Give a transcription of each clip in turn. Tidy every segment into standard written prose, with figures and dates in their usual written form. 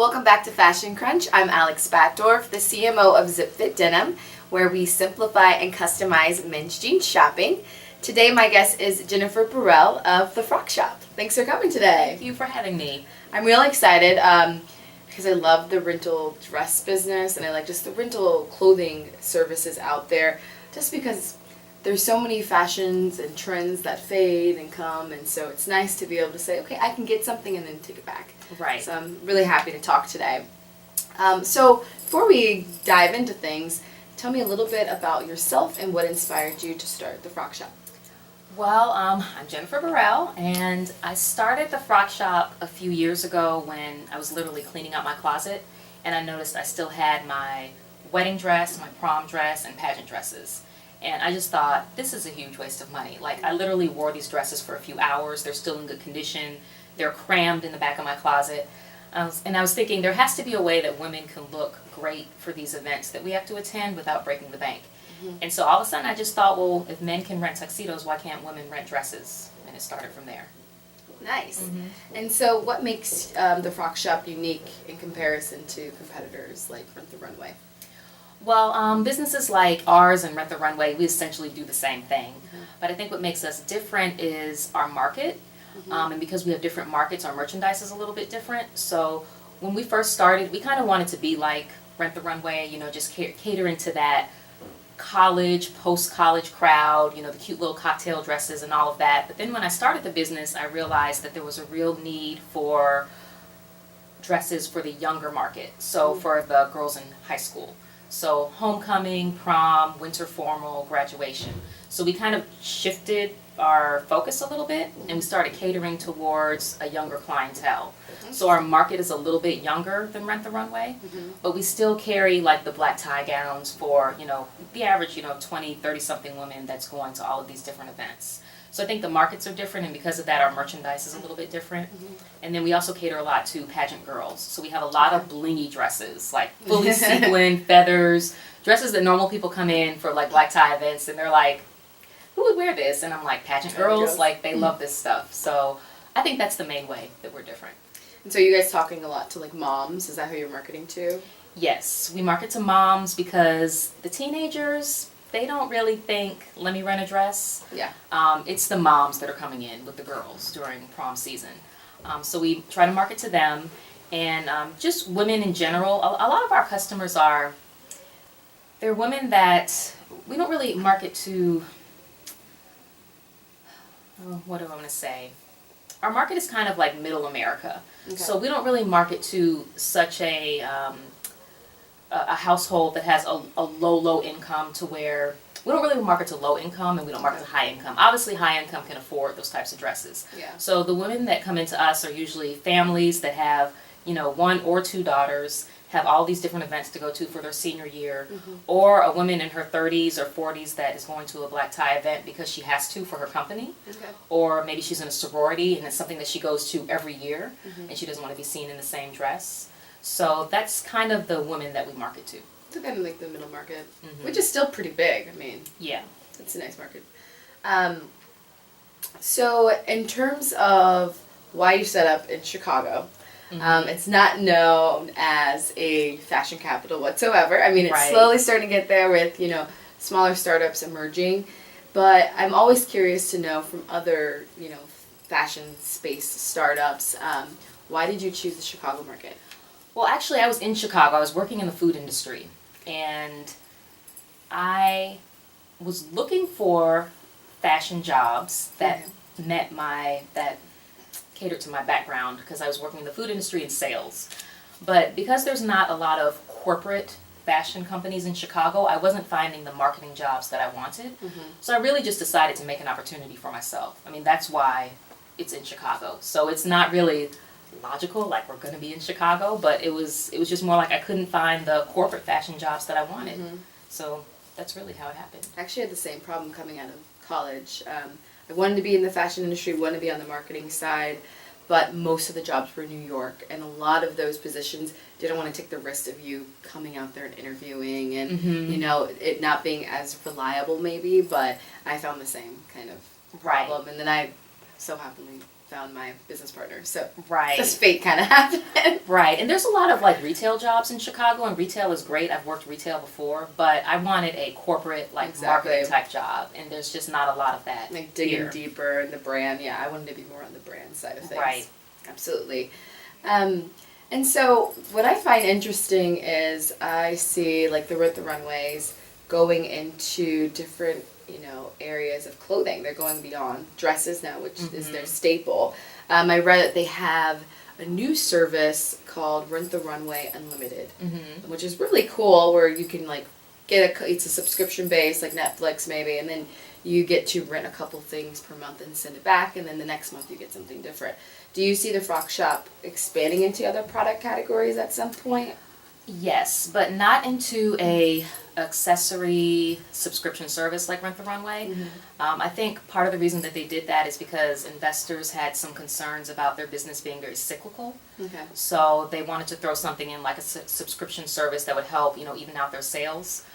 Welcome back to Fashion Crunch. I'm Alex Batdorf, the CMO of Zip Fit Denim, where we simplify and customize men's jeans shopping. Today my guest is Jennifer Burrell of the Frock Shop. Thanks for coming today. Thank you for having me. I'm really excited because I love the rental dress business and I like just the rental clothing services out there, just because there's so many fashions and trends that fade and come, and so it's nice to be able to say, okay, I can get something and then take it back. Right. So I'm really happy to talk today. So before we dive into things, tell me a little bit about yourself and what inspired you to start the Frock Shop. Well, I'm Jennifer Burrell, and I started the Frock Shop a few years ago when I was literally cleaning out my closet, and I noticed I still had my wedding dress, my prom dress, and pageant dresses. And I just thought, this is a huge waste of money. Like, I literally wore these dresses for a few hours. They're still in good condition. They're crammed in the back of my closet. And I was thinking, there has to be a way that women can look great for these events that we have to attend without breaking the bank. Mm-hmm. And so all of a sudden I just thought, well, if men can rent tuxedos, why can't women rent dresses? And it started from there. Nice. Mm-hmm. And so what makes the Frock Shop unique in comparison to competitors like Rent the Runway? Well, businesses like ours and Rent the Runway, we essentially do the same thing. Mm-hmm. But I think what makes us different is our market. Mm-hmm. And because we have different markets, our merchandise is a little bit different. So when we first started, we kind of wanted to be like Rent the Runway, you know, just catering to that college, post-college crowd, you know, the cute little cocktail dresses and all of that. But then when I started the business, I realized that there was a real need for dresses for the younger market. So for the girls in high school. So homecoming, prom, winter formal, graduation. So we kind of shifted our focus a little bit and we started catering towards a younger clientele. So our market is a little bit younger than Rent the Runway, but we still carry like the black tie gowns for, you know, the average, you know, 20, 30-something women that's going to all of these different events. So I think the markets are different, and because of that, our merchandise is a little bit different. And then we also cater a lot to pageant girls. So we have a lot of blingy dresses, like fully sequined, feathers, dresses that normal people come in for like black tie events, and they're like, who would wear this? And I'm like, pageant girls, like they love this stuff. So I think that's the main way that we're different. And so you guys talking a lot to like moms? Is that who you're marketing to? Yes, we market to moms because the teenagers, they don't really think, let me rent a dress. Yeah. It's the moms that are coming in with the girls during prom season. So we try to market to them, and just women in general. A lot of our customers they're women that we don't really market to, what do I want to say? Our market is kind of like middle America. Okay. So we don't really market to such a household that has a low income, to where we don't really market to low income and we don't market to high income. Obviously high income can afford those types of dresses. Yeah. So the women that come into us are usually families that have, you know, 1 or 2 daughters, have all these different events to go to for their senior year, or a woman in her 30s or 40s that is going to a black tie event because she has to for her company, or maybe she's in a sorority and it's something that she goes to every year and she doesn't want to be seen in the same dress. So that's kind of the women that we market to. It's kind of like the middle market, which is still pretty big. I mean, yeah, it's a nice market. So in terms of why you set up in Chicago, it's not known as a fashion capital whatsoever. I mean, it's slowly starting to get there with, you know, smaller startups emerging. But I'm always curious to know from other, you know, fashion space startups, why did you choose the Chicago market? Well, actually, I was in Chicago. I was working in the food industry, and I was looking for fashion jobs that that catered to my background, because I was working in the food industry and sales. But because there's not a lot of corporate fashion companies in Chicago, I wasn't finding the marketing jobs that I wanted. So I really just decided to make an opportunity for myself. I mean, that's why it's in Chicago. So it's not really logical, like we're going to be in Chicago, but it was just more like I couldn't find the corporate fashion jobs that I wanted. So that's really how it happened. I actually had the same problem coming out of college. I wanted to be in the fashion industry, wanted to be on the marketing side, but most of the jobs were in New York, and a lot of those positions didn't want to take the risk of you coming out there and interviewing and, you know, it not being as reliable maybe, but I found the same kind of problem. And then I so happily found my business partner. So right. This fate kind of happened. Right. And there's a lot of like retail jobs in Chicago, and retail is great. I've worked retail before, but I wanted a corporate like marketing type job, and there's just not a lot of that. Like digging deeper in the brand. Yeah, I wanted to be more on the brand side of things. Right. Absolutely. And so what I find interesting is I see like the runways going into different, areas of clothing. They're going beyond dresses now, which is their staple. I read that they have a new service called Rent the Runway Unlimited, which is really cool, where you can like it's a subscription base like Netflix maybe, and then you get to rent a couple things per month and send it back, and then the next month you get something different. Do you see the Frock Shop expanding into other product categories at some point? Yes, but not into a accessory subscription service like Rent the Runway. I think part of the reason that they did that is because investors had some concerns about their business being very cyclical. Okay. So they wanted to throw something in like a subscription service that would help, even out their sales.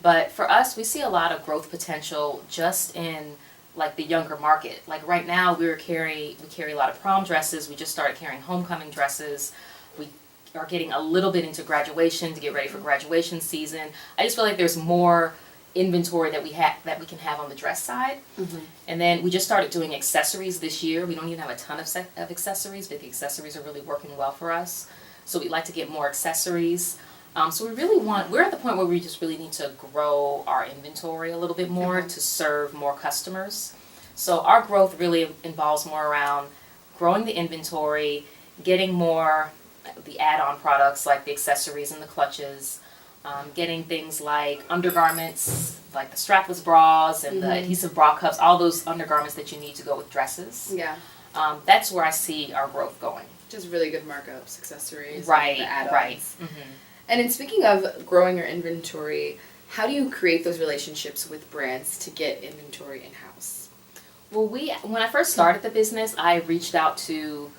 But for us, we see a lot of growth potential just in like the younger market. Like right now we carry a lot of prom dresses. We just started carrying homecoming dresses. We are getting a little bit into graduation to get ready for graduation season. I just feel like there's more inventory that we can have on the dress side. And then we just started doing accessories this year. We don't even have a ton of accessories, but the accessories are really working well for us. So we'd like to get more accessories. So we're at the point where we just really need to grow our inventory a little bit more to serve more customers. So our growth really involves more around growing the inventory, getting more the add-on products like the accessories and the clutches, getting things like undergarments, like the strapless bras and the adhesive bra cups, all those undergarments that you need to go with dresses. Yeah. That's where I see our growth going. Just really good markups, accessories, right, and the add-ons. Right. And in speaking of growing your inventory, how do you create those relationships with brands to get inventory in-house? Well, when I first started the business, I reached out to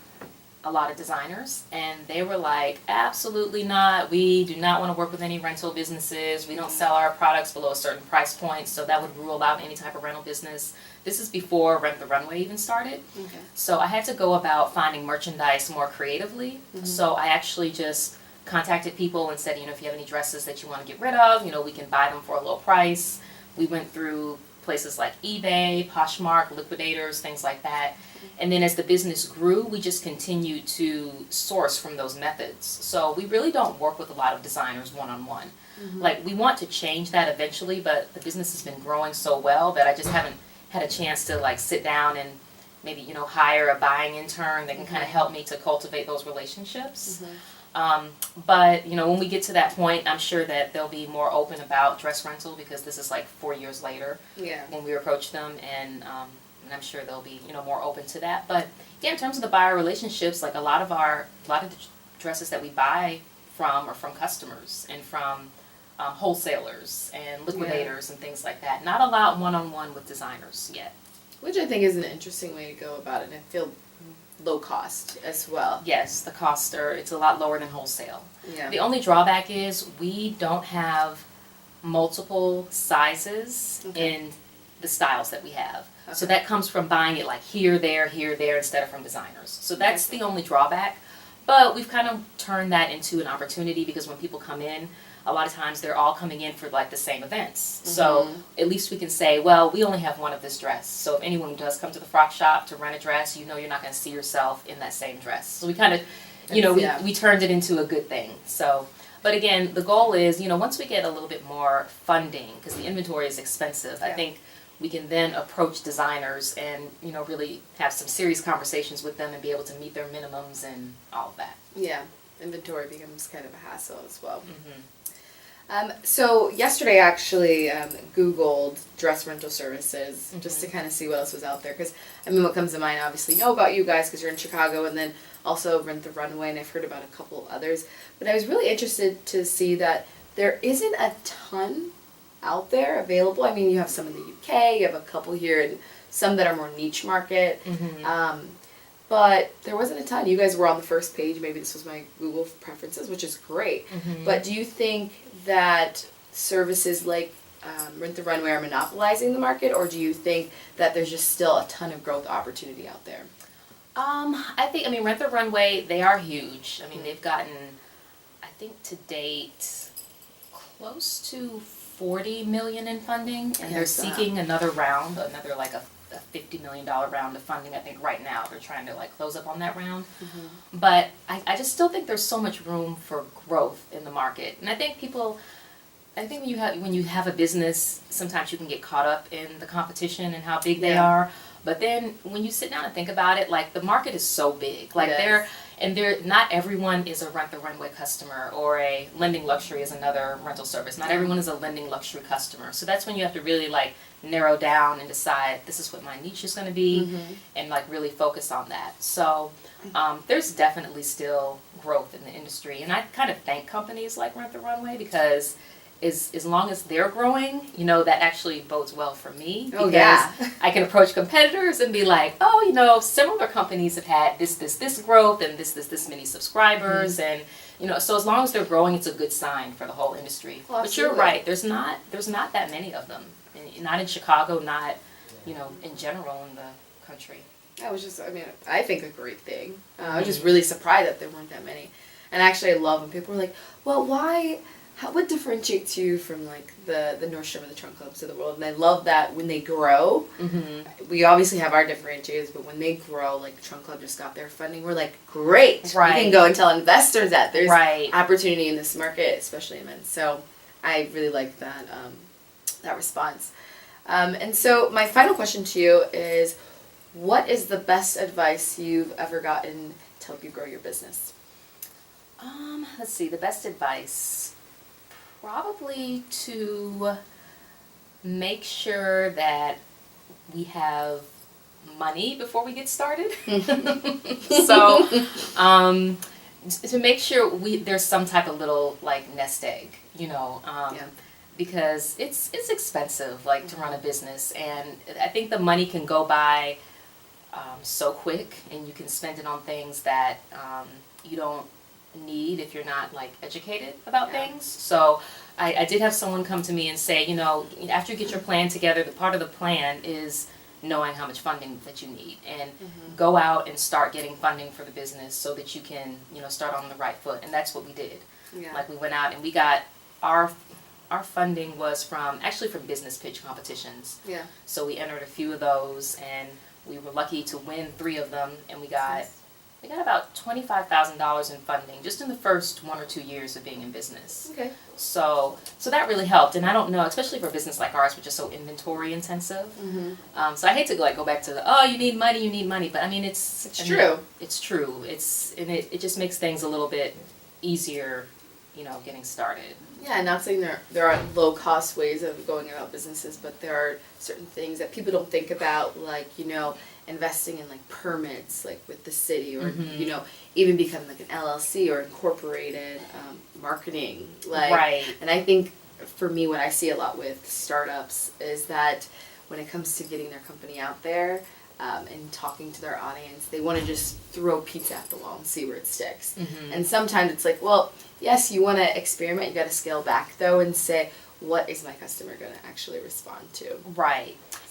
a lot of designers, and they were like, absolutely not. We do not want to work with any rental businesses. We don't sell our products below a certain price point, so that would rule out any type of rental business. This is before Rent the Runway even started. Okay. So I had to go about finding merchandise more creatively. So I actually just contacted people and said, if you have any dresses that you want to get rid of, we can buy them for a low price. We went through places like eBay, Poshmark, Liquidators, things like that. And then as the business grew, we just continued to source from those methods. So we really don't work with a lot of designers one-on-one. Like, we want to change that eventually, but the business has been growing so well that I just haven't had a chance to like sit down and maybe, hire a buying intern that can kind of help me to cultivate those relationships. But when we get to that point, I'm sure that they'll be more open about dress rental, because this is like 4 years later when we approach them, and I'm sure they'll be more open to that. But yeah, in terms of the buyer relationships, like a lot of the dresses that we buy are from customers and from wholesalers and liquidators and things like that. Not a lot one-on-one with designers yet. Which I think is an interesting way to go about it, and I feel low cost as well. Yes, the costs it's a lot lower than wholesale. Yeah. The only drawback is we don't have multiple sizes in the styles that we have. Okay. So that comes from buying it like here, there, instead of from designers. So that's the only drawback. But we've kind of turned that into an opportunity, because when people come in, a lot of times they're all coming in for like the same events. So at least we can say, well, we only have one of this dress. So if anyone does come to the Frock Shop to rent a dress, you're not going to see yourself in that same dress. So we kind of, we turned it into a good thing. So, but again, the goal is, once we get a little bit more funding, because the inventory is expensive, I think we can then approach designers and, really have some serious conversations with them and be able to meet their minimums and all of that. Yeah, inventory becomes kind of a hassle as well. So yesterday I actually Googled dress rental services just to kind of see what else was out there. Because, what comes to mind, obviously, know about you guys because you're in Chicago, and then also Rent the Runway, and I've heard about a couple others. But I was really interested to see that there isn't a ton out there available. You have some in the UK, you have a couple here, and some that are more niche market. But there wasn't a ton. You guys were on the first page. Maybe this was my Google preferences, which is great. But do you think that services like Rent the Runway are monopolizing the market, or do you think that there's just still a ton of growth opportunity out there? I mean, Rent the Runway, they are huge. I mean, they've gotten, I think to date, close to 40 million in funding, and they're seeking another round, like a $50 million round of funding. I think right now they're trying to like close up on that round. But I just still think there's so much room for growth in the market, and I think when you have a business, sometimes you can get caught up in the competition and how big they are. But then when you sit down and think about it, like the market is so big. Like not everyone is a Rent the Runway customer, or a Lending Luxury is another rental service. Not everyone is a Lending Luxury customer. So that's when you have to really like narrow down and decide this is what my niche is going to be, and like really focus on that. So there's definitely still growth in the industry, and I kind of thank companies like Rent the Runway, because as long as they're growing, that actually bodes well for me, because I can approach competitors and be like, oh, similar companies have had this growth and this many subscribers, and so as long as they're growing, it's a good sign for the whole industry. Well, but you're right, there's not that many of them, not in Chicago, not in general in the country. That was just, I think a great thing. I was just really surprised that there weren't that many, and actually I love when people are like, well, why? What differentiates you from like the Nordstrom or the Trunk Clubs of the world? And I love that when they grow, we obviously have our differentiators, but when they grow, like Trunk Club just got their funding, we're like, great, we can go and tell investors that there's opportunity in this market, especially in men's. So I really like that that response. And so my final question to you is, what is the best advice you've ever gotten to help you grow your business? Let's see, the best advice. Probably to make sure that we have money before we get started. So, to make sure there's some type of little like nest egg, because it's expensive, like to run a business, and I think the money can go by so quick, and you can spend it on things that you don't need if you're not like educated about things. So I did have someone come to me and say, after you get your plan together, the part of the plan is knowing how much funding that you need, and go out and start getting funding for the business so that you can start on the right foot. And that's what we did. Like we went out and we got our funding was from business pitch competitions. So we entered a few of those, and we were lucky to win 3 of them, and we got about $25,000 in funding just in the first 1 or 2 years of being in business. So that really helped, and I don't know, especially for a business like ours, which is so inventory intensive. So I hate to like go back to you need money, but I mean it's true. It's true. It just makes things a little bit easier, getting started. Yeah, not saying there aren't low cost ways of going about businesses, but there are certain things that people don't think about, like investing in like permits, like with the city, or even becoming like an LLC or incorporated marketing, like. And I think for me, what I see a lot with startups is that when it comes to getting their company out there and talking to their audience, they want to just throw pizza at the wall and see where it sticks. And sometimes it's like, well, yes, you want to experiment, you got to scale back though and say, what is my customer going to actually respond to?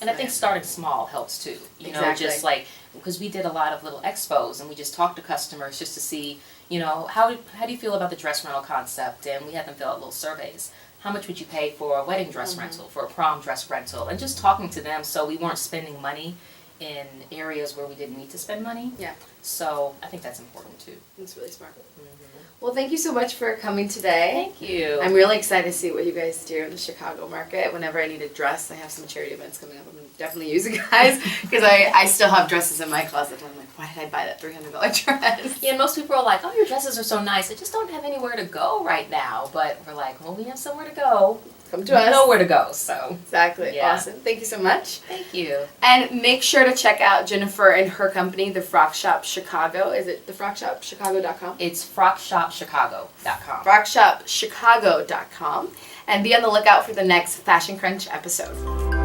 And I think starting small helps too. Just like, because we did a lot of little expos and we just talked to customers just to see, how do you feel about the dress rental concept? And we had them fill out little surveys. How much would you pay for a wedding dress rental, for a prom dress rental? And just talking to them, so we weren't spending money in areas where we didn't need to spend money. So I think that's important too. That's really smart. Well, thank you so much for coming today. Thank you. I'm really excited to see what you guys do in the Chicago market. Whenever I need a dress, I have some charity events coming up. I'm going to definitely use you guys, because I still have dresses in my closet. I'm like, why did I buy that $300 dress? Yeah, and most people are like, oh, your dresses are so nice. I just don't have anywhere to go right now. But we're like, well, we have somewhere to go. Come to us. You know where to go, so. Exactly. Yeah. Awesome. Thank you so much. Thank you. And make sure to check out Jennifer and her company, the Frock Shop Chicago. Is it thefrockshopchicago.com? It's frockshopchicago.com. Frockshopchicago.com. And be on the lookout for the next Fashion Crunch episode.